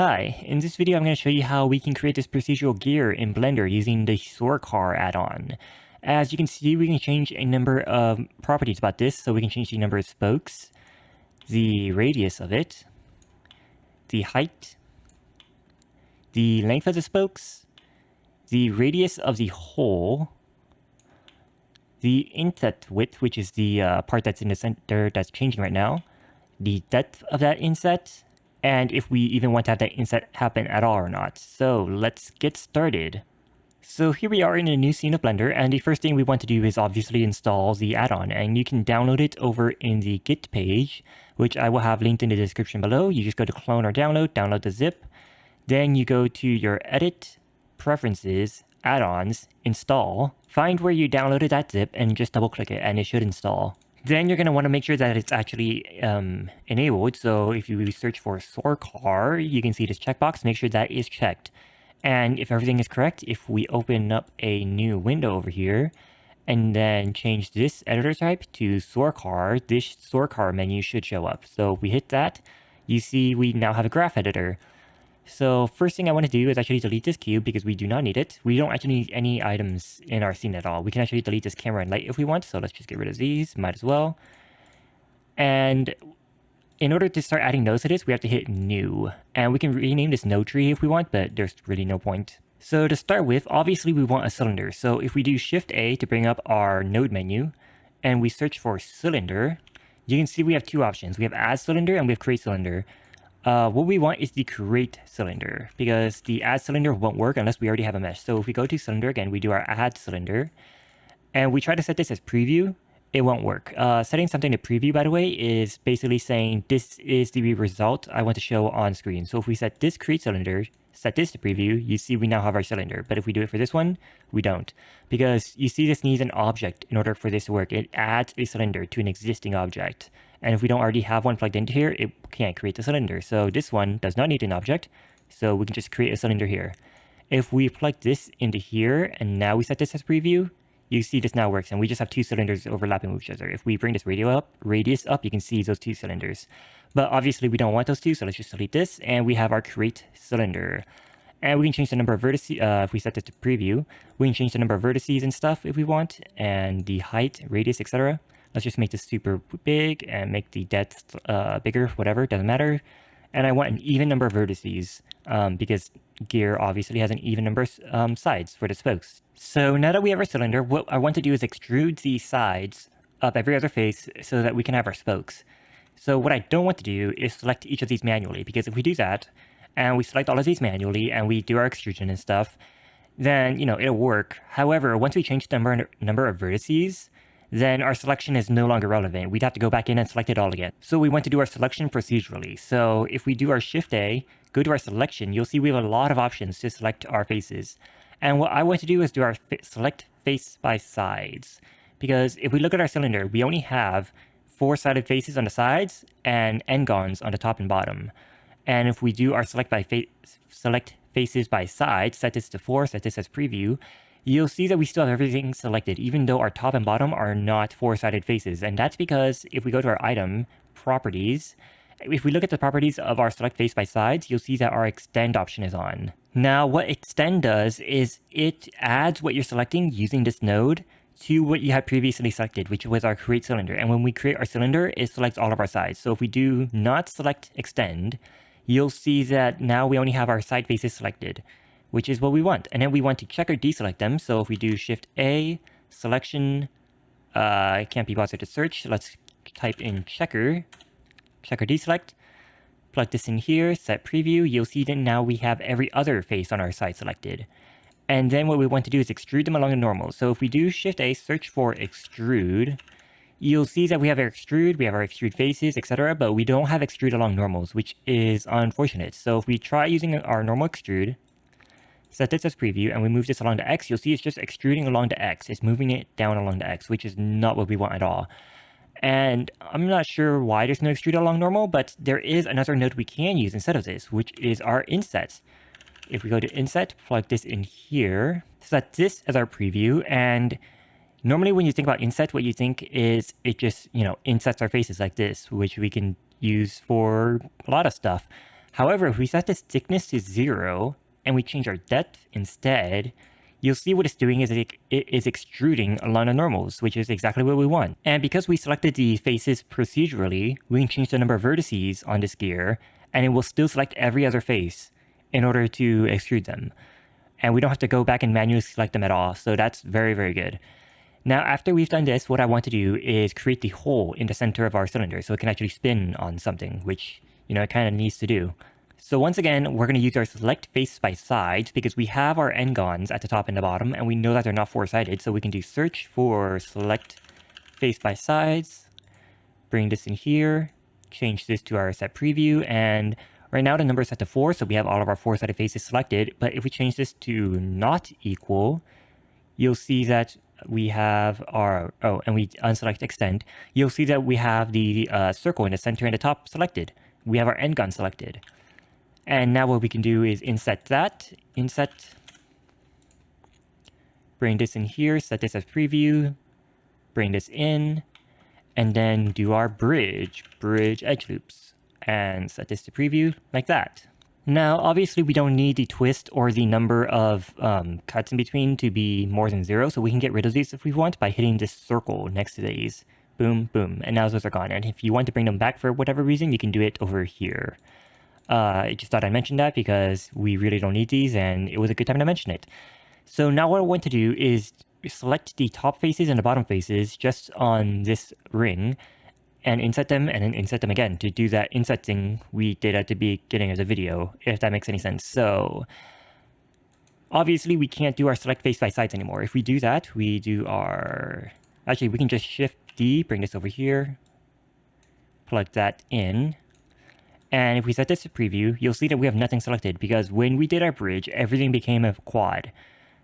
Hi, in this video I'm going to show you how we can create this procedural gear in Blender using the Sorcar add-on. As you can see, we can change a number of properties about this, so we can change the number of spokes, the radius of it, the height, the length of the spokes, the radius of the hole, the inset width, which is the part that's in the center that's changing right now, the depth of that inset, and if we even want to have that inset happen at all or not. So let's get started. So here we are in a new scene of Blender, and the first thing we want to do is obviously install the add-on, and you can download it over in the Git page, which I will have linked in the description below. You just go to clone or download the zip, then you go to your edit, preferences, add-ons, install, find where you downloaded that zip and just double click it and it should install. Then you're going to want to make sure that it's actually enabled. So if you search for Sorcar, you can see this checkbox, make sure that is checked. And if everything is correct, if we open up a new window over here and then change this editor type to Sorcar, this Sorcar menu should show up. So if we hit that, you see we now have a graph editor. So first thing I want to do is actually delete this cube because we do not need it. We don't actually need any items in our scene at all. We can actually delete this camera and light if we want. So let's just get rid of these, might as well. And in order to start adding nodes to this, we have to hit new. And we can rename this node tree if we want, but there's really no point. So to start with, obviously we want a cylinder. So if we do Shift A to bring up our node menu and we search for cylinder, you can see we have two options. We have add cylinder and we have create cylinder. What we want is the create cylinder because the add cylinder won't work unless we already have a mesh. So if we go to cylinder again, we do our add cylinder and we try to set this as preview, it won't work. Setting something to preview, by the way, is basically saying this is the result I want to show on screen. So if we set this create cylinder, set this to preview, you see we now have our cylinder. But if we do it for this one, we don't. Because you see this needs an object in order for this to work. It adds a cylinder to an existing object. And if we don't already have one plugged into here, it can't create the cylinder. So this one does not need an object. So we can just create a cylinder here. If we plug this into here, and now we set this as preview, you see this now works, and we just have two cylinders overlapping with each other. If we bring this radius up, you can see those two cylinders. But obviously we don't want those two, so let's just delete this, and we have our create cylinder. And we can change the number of vertices, if we set this to preview, we can change the number of vertices and stuff if we want, and the height, radius, etc. Let's just make this super big and make the depth bigger, whatever, doesn't matter. And I want an even number of vertices because gear obviously has an even number of sides for the spokes. So now that we have our cylinder, what I want to do is extrude the sides of every other face so that we can have our spokes. So what I don't want to do is select each of these manually, because if we do that and we select all of these manually and we do our extrusion and stuff, then, it'll work. However, once we change the number of vertices, then our selection is no longer relevant. We'd have to go back in and select it all again. So we want to do our selection procedurally. So if we do our Shift A, go to our selection, you'll see we have a lot of options to select our faces. And what I want to do is do our select face by sides. Because if we look at our cylinder, we only have 4-sided faces on the sides and n-gons on the top and bottom. And if we do our select faces by side, set this to 4, set this as preview, you'll see that we still have everything selected, even though our top and bottom are not 4-sided faces. And that's because if we go to our item, properties, if we look at the properties of our select face by sides, you'll see that our extend option is on. Now, what extend does is it adds what you're selecting using this node to what you had previously selected, which was our create cylinder. And when we create our cylinder, it selects all of our sides. So if we do not select extend, you'll see that now we only have our side faces selected, which is what we want. And then we want to check or deselect them. So if we do Shift A, selection, can't be bothered to search. Let's type in checker deselect, plug this in here, set preview. You'll see that now we have every other face on our side selected. And then what we want to do is extrude them along the normal. So if we do Shift A, search for extrude, you'll see that we have our extrude faces, etc., but we don't have extrude along normals, which is unfortunate. So if we try using our normal extrude, set this as preview, and we move this along the X, you'll see it's just extruding along the X. It's moving it down along the X, which is not what we want at all. And I'm not sure why there's no extrude along normal, but there is another node we can use instead of this, which is our inset. If we go to inset, plug this in here, set this as our preview, and normally when you think about inset, what you think is it just, insets our faces like this, which we can use for a lot of stuff. However, if we set this thickness to 0 and we change our depth instead, you'll see what it's doing is it is extruding along the normals, which is exactly what we want. And because we selected the faces procedurally, we can change the number of vertices on this gear, and it will still select every other face in order to extrude them. And we don't have to go back and manually select them at all, so that's very, very good. Now, after we've done this, what I want to do is create the hole in the center of our cylinder so it can actually spin on something, which, it kind of needs to do. So once again, we're going to use our select face by sides because we have our n-gons at the top and the bottom, and we know that they're not four-sided, so we can do search for select face by sides, bring this in here, change this to our set preview, and right now the number is set to 4, so we have all of our four-sided faces selected, but if we change this to not equal, you'll see that we have our, and we unselect extend, you'll see that we have the circle in the center and the top selected. We have our n-gon selected. And now what we can do is inset that, bring this in here, set this as preview, bring this in, and then do our bridge edge loops, and set this to preview like that. Now, obviously, we don't need the twist or the number of cuts in between to be more than 0, so we can get rid of these if we want by hitting this circle next to these. Boom, boom, and now those are gone. And if you want to bring them back for whatever reason, you can do it over here. I just thought I'd mention that because we really don't need these, and it was a good time to mention it. So now what I want to do is select the top faces and the bottom faces just on this ring, and inset them, and then inset them again to do that inset thing we did at the beginning of the video, if that makes any sense. So obviously we can't do our select face by sides anymore. If we do that, we do our... Actually, we can just Shift D, bring this over here, plug that in. And if we set this to preview, you'll see that we have nothing selected because when we did our bridge, everything became a quad.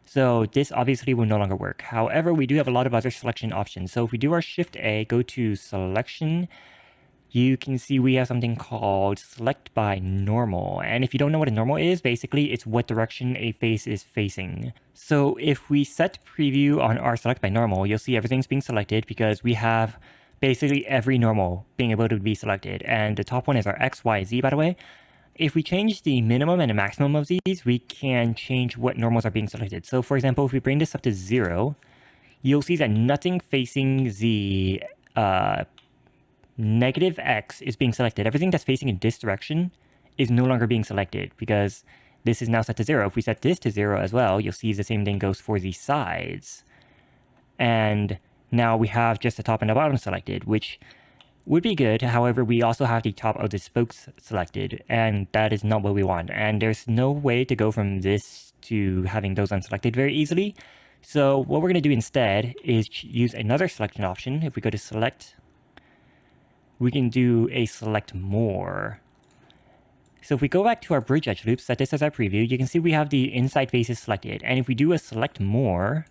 So this obviously will no longer work. However, we do have a lot of other selection options. So if we do our Shift A, go to Selection, you can see we have something called Select by Normal. And if you don't know what a normal is, basically it's what direction a face is facing. So if we set preview on our Select by Normal, you'll see everything's being selected because we have basically every normal being able to be selected. And the top one is our X, Y, Z, by the way. If we change the minimum and the maximum of these, we can change what normals are being selected. So for example, if we bring this up to 0, you'll see that nothing facing the negative X is being selected. Everything that's facing in this direction is no longer being selected because this is now set to 0. If we set this to 0 as well, you'll see the same thing goes for the sides. And now we have just the top and the bottom selected, which would be good. However, we also have the top of the spokes selected, and that is not what we want. And there's no way to go from this to having those unselected very easily. So what we're going to do instead is use another selection option. If we go to select, we can do a select more. So if we go back to our bridge edge loop, set this as our preview, you can see we have the inside faces selected. And if we do a select more,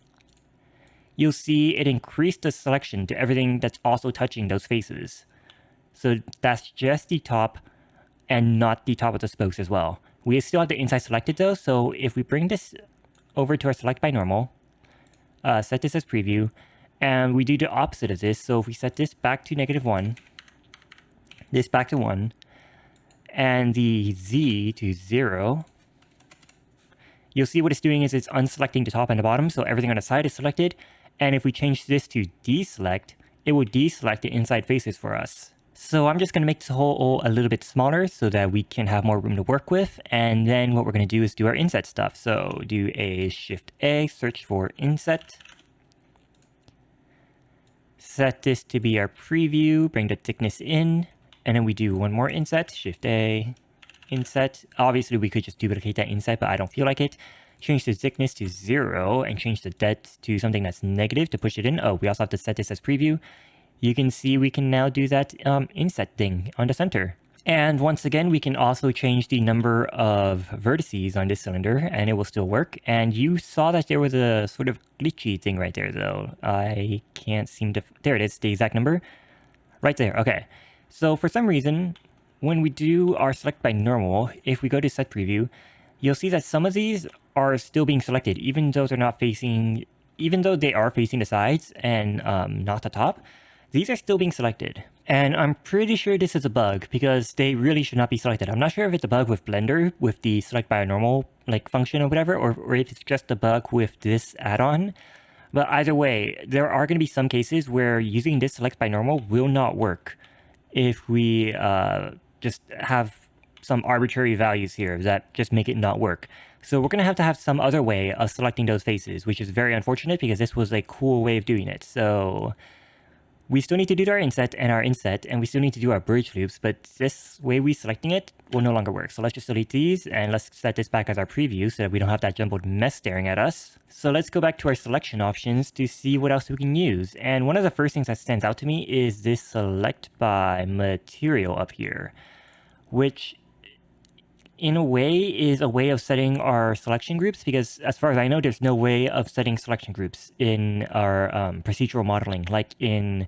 you'll see it increased the selection to everything that's also touching those faces. So that's just the top and not the top of the spokes as well. We still have the inside selected though, so if we bring this over to our select by normal, set this as preview, and we do the opposite of this. So if we set this back to -1, this back to 1, and the Z to 0, you'll see what it's doing is it's unselecting the top and the bottom, so everything on the side is selected. And if we change this to deselect, it will deselect the inside faces for us. So I'm just going to make this hole a little bit smaller so that we can have more room to work with. And then what we're going to do is do our inset stuff. So do a Shift A, search for inset. Set this to be our preview, bring the thickness in, and then we do one more inset, Shift A, inset. Obviously we could just duplicate that inset, but I don't feel like it. Change the thickness to 0 and change the depth to something that's negative to push it in. Oh, we also have to set this as preview. You can see we can now do that inset thing on the center. And once again, we can also change the number of vertices on this cylinder and it will still work. And you saw that there was a sort of glitchy thing right there though. I can't seem to, there it is, the exact number. Right there, okay. So for some reason, when we do our select by normal, if we go to set preview, you'll see that some of these are still being selected, even though they're not facing, even though they are facing the sides and not the top, these are still being selected. And I'm pretty sure this is a bug because they really should not be selected. I'm not sure if it's a bug with Blender with the select by normal like function or whatever, or if it's just a bug with this add-on. But either way, there are going to be some cases where using this select by normal will not work if we just have some arbitrary values here that just make it not work. So we're going to have some other way of selecting those faces, which is very unfortunate because this was a cool way of doing it. So we still need to do our inset, and we still need to do our bridge loops, but this way we selecting it will no longer work. So let's just delete these, and let's set this back as our preview so that we don't have that jumbled mess staring at us. So let's go back to our selection options to see what else we can use. And one of the first things that stands out to me is this select by material up here, which in a way is a way of setting our selection groups, because as far as I know, there's no way of setting selection groups in our procedural modeling, like in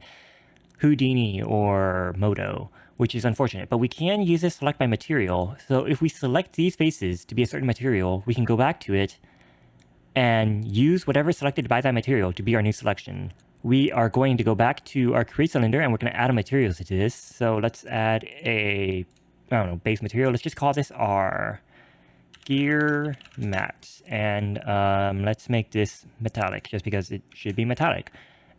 Houdini or Modo, which is unfortunate. But we can use this select by material. So if we select these faces to be a certain material, we can go back to it and use whatever selected by that material to be our new selection. We are going to go back to our create cylinder, and we're going to add a material to this. So let's add a, I don't know, base material. Let's just call this our gear mat. And let's make this metallic just because it should be metallic.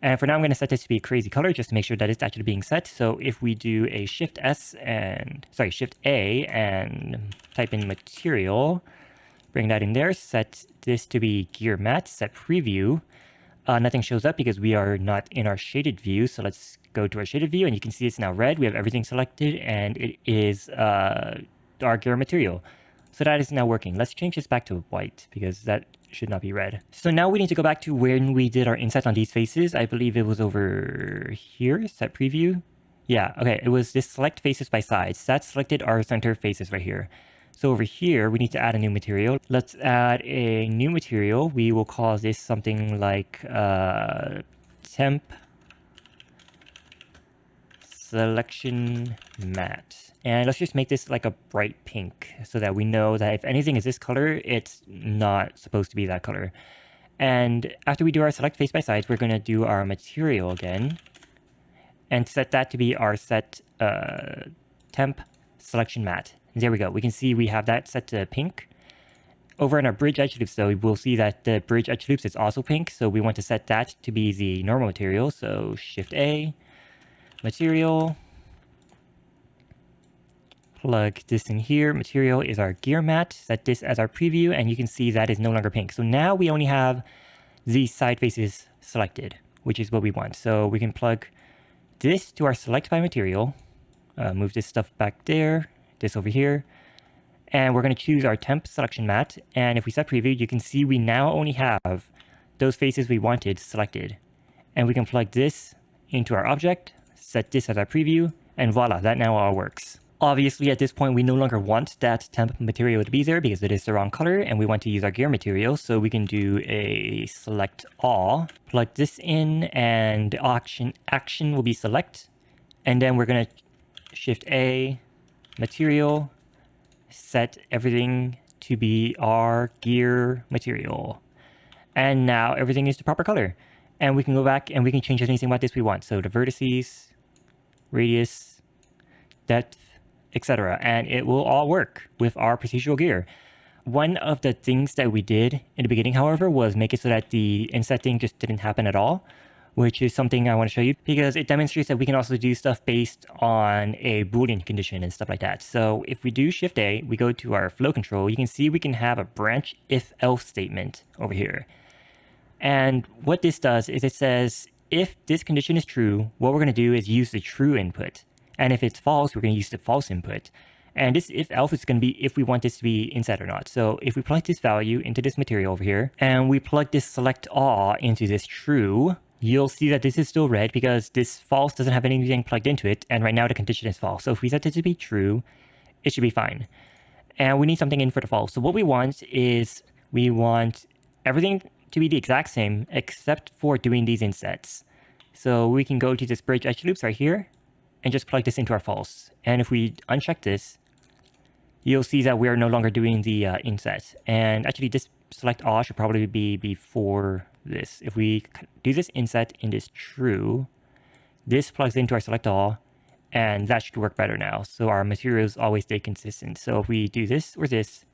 And for now, I'm going to set this to be a crazy color just to make sure that it's actually being set. So if we do a Shift A and type in material, bring that in there, set this to be gear mat, set preview. Nothing shows up because we are not in our shaded view. So let's go to our shaded view, and you can see it's now red. We have everything selected, and it is our gear material. So that is now working. Let's change this back to white because that should not be red. So now we need to go back to when we did our inset on these faces. I believe it was over here, set preview. Yeah, okay, it was this select faces by sides. That selected our center faces right here. So over here, we need to add a new material. Let's add a new material. We will call this something like temp selection mat. And let's just make this like a bright pink so that we know that if anything is this color, it's not supposed to be that color. And after we do our select face by sides, we're going to do our material again and set that to be our set temp selection mat. And there we go. We can see we have that set to pink. Over in our bridge edge loops, though, we'll see that the bridge edge loops is also pink. So we want to set that to be the normal material. So Shift A, material, plug this in here. Material is our gear mat. Set this as our preview, and you can see that is no longer pink. So now we only have these side faces selected, which is what we want. So we can plug this to our select by material, move this stuff back there, this over here, and we're going to choose our temp selection mat. And if we set preview, you can see we now only have those faces we wanted selected. And we can plug this into our object, set this as our preview, and voila, that now all works. Obviously, at this point, we no longer want that temp material to be there because it is the wrong color, and we want to use our gear material. So we can do a select all, plug this in, and the action will be select. And then we're going to Shift A, material, set everything to be our gear material. And now everything is the proper color. And we can go back and we can change anything about this we want. So the vertices, radius, depth, etc. And it will all work with our procedural gear. One of the things that we did in the beginning, however, was make it so that the inset thing just didn't happen at all, which is something I want to show you because it demonstrates that we can also do stuff based on a Boolean condition and stuff like that. So if we do Shift A, we go to our flow control, you can see we can have a branch if-else statement over here. And what this does is it says, if this condition is true, what we're going to do is use the true input. And if it's false, we're going to use the false input. And this if-else is going to be if we want this to be inset or not. So if we plug this value into this material over here, and we plug this select all into this true, you'll see that this is still red because this false doesn't have anything plugged into it. And right now the condition is false. So if we set it to be true, it should be fine. And we need something in for the false. So what we want is we want everything to be the exact same except for doing these insets. So we can go to this bridge edge loops right here and just plug this into our false. And if we uncheck this, you'll see that we are no longer doing the inset. And actually this select all should probably be before this. If we do this inset in this true, this plugs into our select all, and that should work better now. So our materials always stay consistent. So if we do this or this,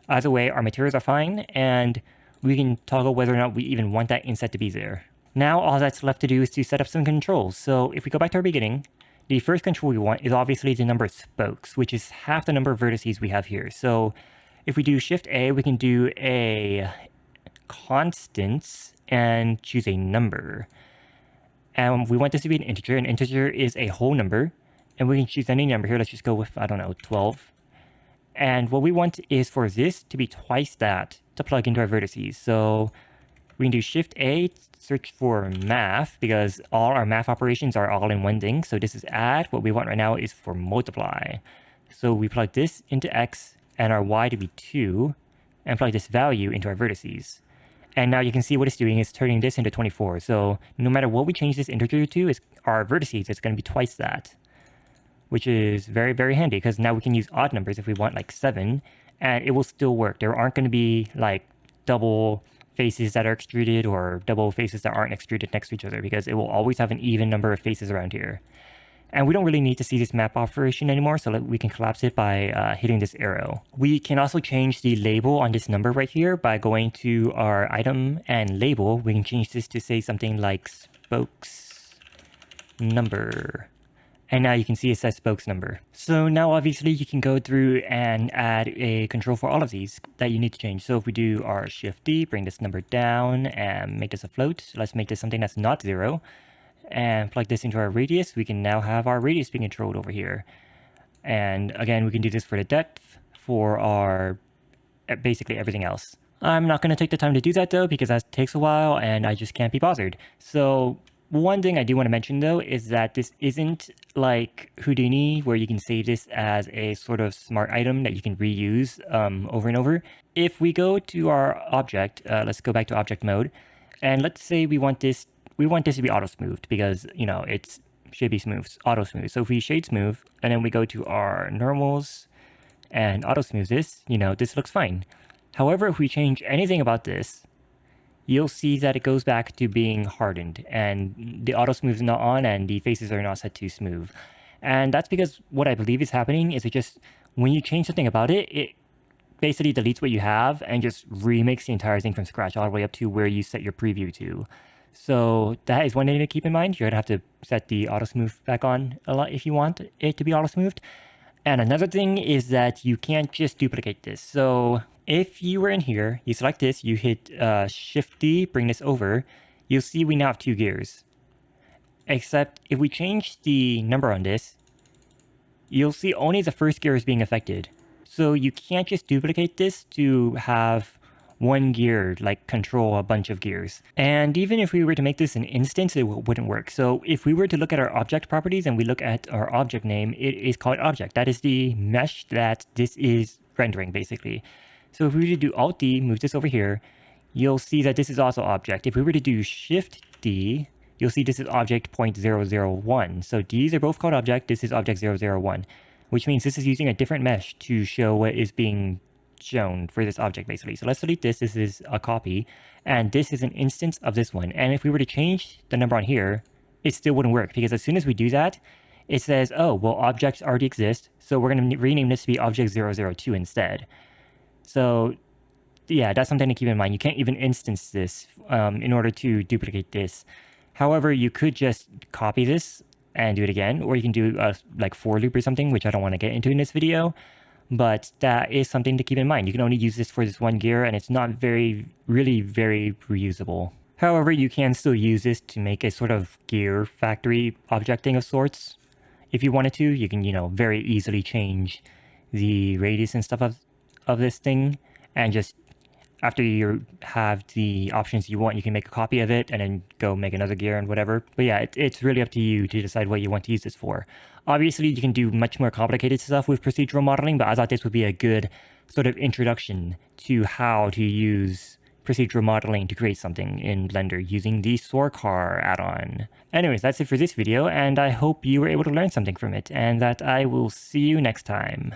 either way, our materials are fine, and we can toggle whether or not we even want that inset to be there. Now all that's left to do is to set up some controls. So if we go back to our beginning, the first control we want is obviously the number of spokes, which is half the number of vertices we have here. So if we do Shift A, we can do a constants and choose a number. And we want this to be an integer. An integer is a whole number, and we can choose any number here. Let's just go with, I don't know, 12. And what we want is for this to be twice that to plug into our vertices. So we can do Shift A, search for math, because all our math operations are all in one thing. So this is add. What we want right now is for multiply. So we plug this into X and our Y to be 2, and plug this value into our vertices. And now you can see what it's doing is turning this into 24. So no matter what we change this integer to, is our vertices, it's going to be twice that, which is very, very handy, because now we can use odd numbers if we want, like 7, and it will still work. There aren't going to be like double faces that are extruded or double faces that aren't extruded next to each other, because it will always have an even number of faces around here. And we don't really need to see this map operation anymore, so we can collapse it by hitting this arrow. We can also change the label on this number right here by going to our item and label. We can change this to say something like spokes number. And now you can see it says spokes number. So now obviously you can go through and add a control for all of these that you need to change. So if we do our Shift D, bring this number down and make this a float. Let's make this something that's not 0. And plug this into our radius. We can now have our radius being controlled over here. And again, we can do this for the depth, for our basically everything else. I'm not going to take the time to do that though, because that takes a while and I just can't be bothered. So one thing I do want to mention though is that this isn't like Houdini, where you can save this as a sort of smart item that you can reuse over and over. If we go to our object, let's go back to object mode, and let's say we want this to be auto smoothed, because you know it should be smooth, auto smooth. So if we shade smooth and then we go to our normals and auto smooth this, you know, this looks fine. However, if we change anything about this, you'll see that it goes back to being hardened and the auto smooth is not on and the faces are not set to smooth. And that's because what I believe is happening is it just, when you change something about it, it basically deletes what you have and just remakes the entire thing from scratch all the way up to where you set your preview to. So that is one thing to keep in mind. You're going to have to set the auto smooth back on a lot if you want it to be auto smoothed. And another thing is that you can't just duplicate this. So if you were in here, you select this, you hit Shift D, bring this over, you'll see we now have 2 gears. Except if we change the number on this, you'll see only the first gear is being affected. So you can't just duplicate this to have one gear like control a bunch of gears. And even if we were to make this an instance, it wouldn't work. So if we were to look at our object properties and we look at our object name, it is called object. That is the mesh that this is rendering basically. So if we were to do Alt D, move this over here, you'll see that this is also object. If we were to do Shift D, you'll see this is object 0.001. So these are both called object. This is object 001, which means this is using a different mesh to show what is being shown for this object basically. So let's delete this. This is a copy, and this is an instance of this one. And if we were to change the number on here, it still wouldn't work, because as soon as we do that, it says, oh, well, objects already exist, so we're going to rename this to be object 002 instead. So yeah, that's something to keep in mind. You can't even instance this in order to duplicate this. However, you could just copy this and do it again, or you can do a like for loop or something, which I don't want to get into in this video. But that is something to keep in mind. You can only use this for this one gear, and it's not really very reusable. However, you can still use this to make a sort of gear factory object thing of sorts. If you wanted to, you can, you know, very easily change the radius and stuff of this thing, and just after you have the options you want, you can make a copy of it and then go make another gear and whatever. But yeah, it's really up to you to decide what you want to use this for. Obviously, you can do much more complicated stuff with procedural modeling, but I thought this would be a good sort of introduction to how to use procedural modeling to create something in Blender using the Sorcar add-on. Anyways, that's it for this video, and I hope you were able to learn something from it, and that I will see you next time.